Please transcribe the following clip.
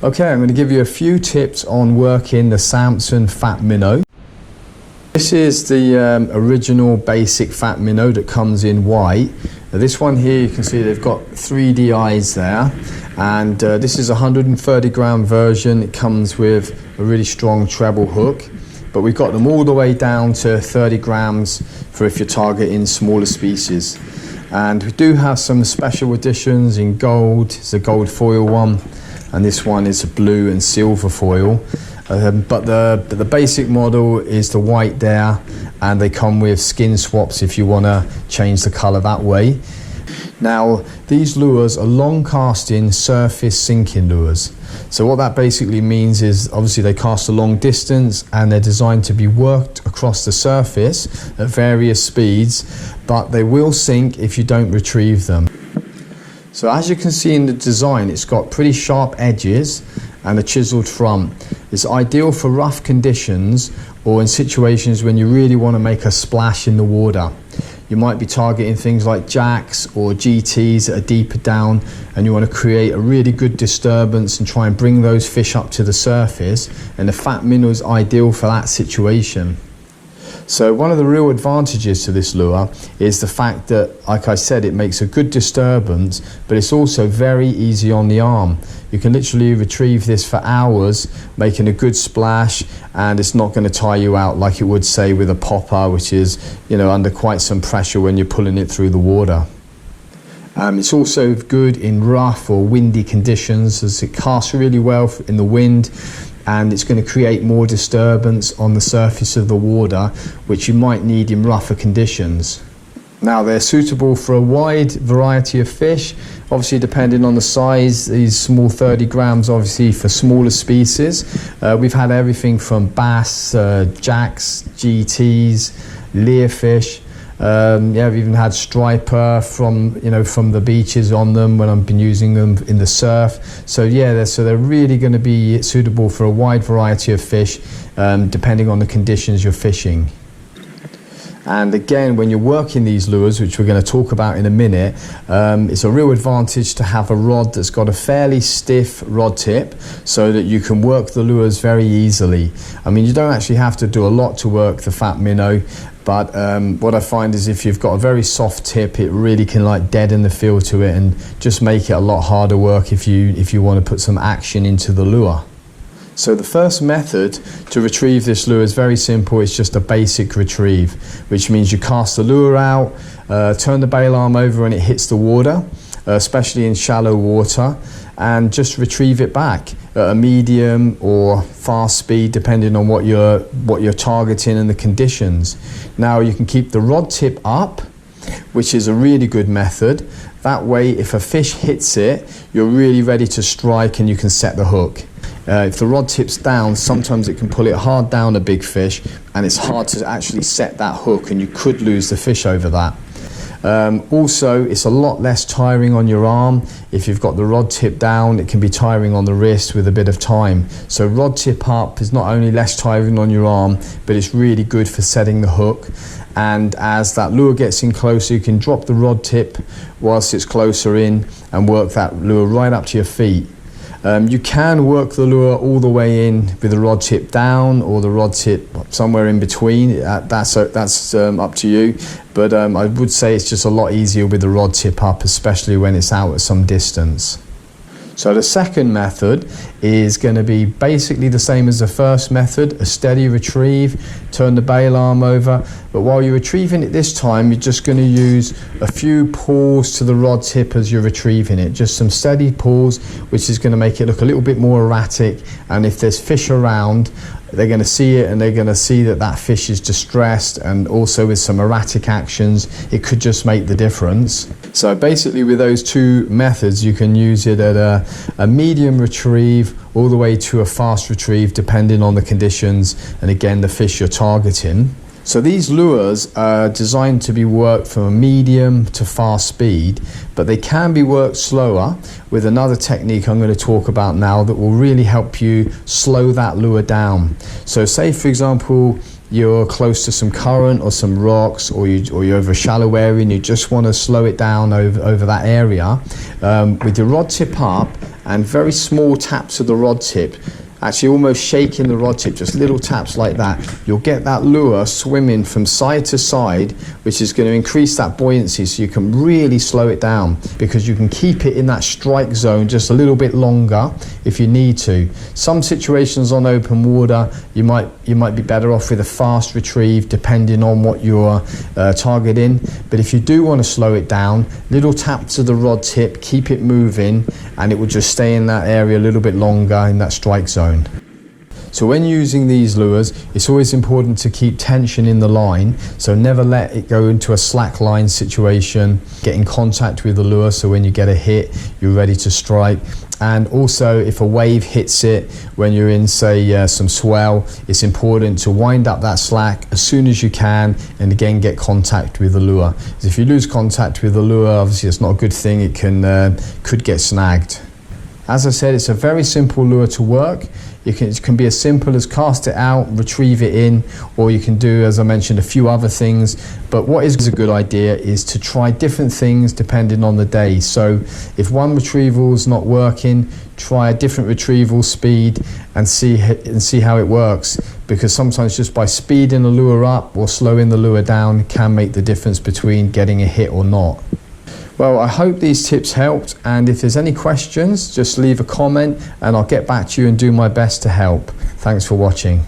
Okay, I'm going to give you a few tips on working the Samson Fat Minnow. This is the original basic Fat Minnow that comes in white. Now, this one here, you can see they've got 3D eyes there, and this is a 130 gram version. It comes with a really strong treble hook, but we've got them all the way down to 30 grams for if you're targeting smaller species. And we do have some special editions in gold. It's a gold foil one, and this one is a blue and silver foil. But the basic model is the white there, and they come with skin swaps if you want to change the colour that way. Now, these lures are long casting surface sinking lures. So what that basically means is obviously they cast a long distance and they're designed to be worked across the surface at various speeds, but they will sink if you don't retrieve them. So as you can see in the design, it's got pretty sharp edges and a chiseled front. It's ideal for rough conditions or in situations when you really want to make a splash in the water. You might be targeting things like jacks or GTs that are deeper down, and you want to create a really good disturbance and try and bring those fish up to the surface, and the Fat Minnow is ideal for that situation. So one of the real advantages to this lure is the fact that, like I said, it makes a good disturbance, but it's also very easy on the arm. You can literally retrieve this for hours, making a good splash, and it's not going to tire you out like it would, say, with a popper, which is, you know, under quite some pressure when you're pulling it through the water. It's also good in rough or windy conditions, as it casts really well in the wind, and it's going to create more disturbance on the surface of the water, which you might need in rougher conditions. Now, they're suitable for a wide variety of fish, obviously depending on the size. These small 30 grams obviously for smaller species. We've had everything from bass, jacks, GTs, leerfish. I've even had striper from the beaches on them when I've been using them in the surf. So yeah, they're really going to be suitable for a wide variety of fish, depending on the conditions you're fishing. And again, when you're working these lures, which we're going to talk about in a minute, it's a real advantage to have a rod that's got a fairly stiff rod tip so that you can work the lures very easily. I mean, you don't actually have to do a lot to work the Fat Minnow, but what I find is if you've got a very soft tip, it really can like deaden the feel to it and just make it a lot harder work if you want to put some action into the lure. So the first method to retrieve this lure is very simple. It's just a basic retrieve, which means you cast the lure out, turn the bail arm over when it hits the water, especially in shallow water, and just retrieve it back at a medium or fast speed, depending on what you're targeting and the conditions. Now, you can keep the rod tip up, which is a really good method. That way, if a fish hits it, you're really ready to strike and you can set the hook. If the rod tip's down, sometimes it can pull it hard down a big fish, and it's hard to actually set that hook, and you could lose the fish over that. Also, it's a lot less tiring on your arm. If you've got the rod tip down, it can be tiring on the wrist with a bit of time. So rod tip up is not only less tiring on your arm, but it's really good for setting the hook. And as that lure gets in closer, you can drop the rod tip whilst it's closer in and work that lure right up to your feet. You can work the lure all the way in with the rod tip down or the rod tip somewhere in between. That's up to you, but I would say it's just a lot easier with the rod tip up, especially when it's out at some distance. So the second method is going to be basically the same as the first method, a steady retrieve, turn the bail arm over, but while you're retrieving it this time, you're just going to use a few pulls to the rod tip as you're retrieving it, just some steady pulls, which is going to make it look a little bit more erratic, and if there's fish around, they're going to see it and they're going to see that that fish is distressed, and also with some erratic actions, it could just make the difference. So basically with those two methods, you can use it at a medium retrieve all the way to a fast retrieve, depending on the conditions and again the fish you're targeting. So these lures are designed to be worked from a medium to fast speed, but they can be worked slower with another technique I'm going to talk about now that will really help you slow that lure down. So say, for example, you're close to some current or some rocks, or you're over a shallow area and you just want to slow it down over that area, with your rod tip up and very small taps of the rod tip, actually almost shaking the rod tip, just little taps like that, you'll get that lure swimming from side to side, which is going to increase that buoyancy, so you can really slow it down, because you can keep it in that strike zone just a little bit longer if you need to. Some situations on open water, you might be better off with a fast retrieve, depending on what you're targeting. But if you do want to slow it down, little taps of the rod tip, keep it moving, and it will just stay in that area a little bit longer in that strike zone. So when using these lures, it's always important to keep tension in the line, so never let it go into a slack line situation. Get in contact with the lure, so when you get a hit, you're ready to strike. And also, if a wave hits it when you're in, say, some swell, it's important to wind up that slack as soon as you can, and again get contact with the lure. Because if you lose contact with the lure, obviously it's not a good thing. It could get snagged. As I said, it's a very simple lure to work. It can be as simple as cast it out, retrieve it in, or you can do, as I mentioned, a few other things. But what is a good idea is to try different things depending on the day. So if one retrieval is not working, try a different retrieval speed and see how it works. Because sometimes just by speeding the lure up or slowing the lure down can make the difference between getting a hit or not. Well, I hope these tips helped, and if there's any questions, just leave a comment and I'll get back to you and do my best to help. Thanks for watching.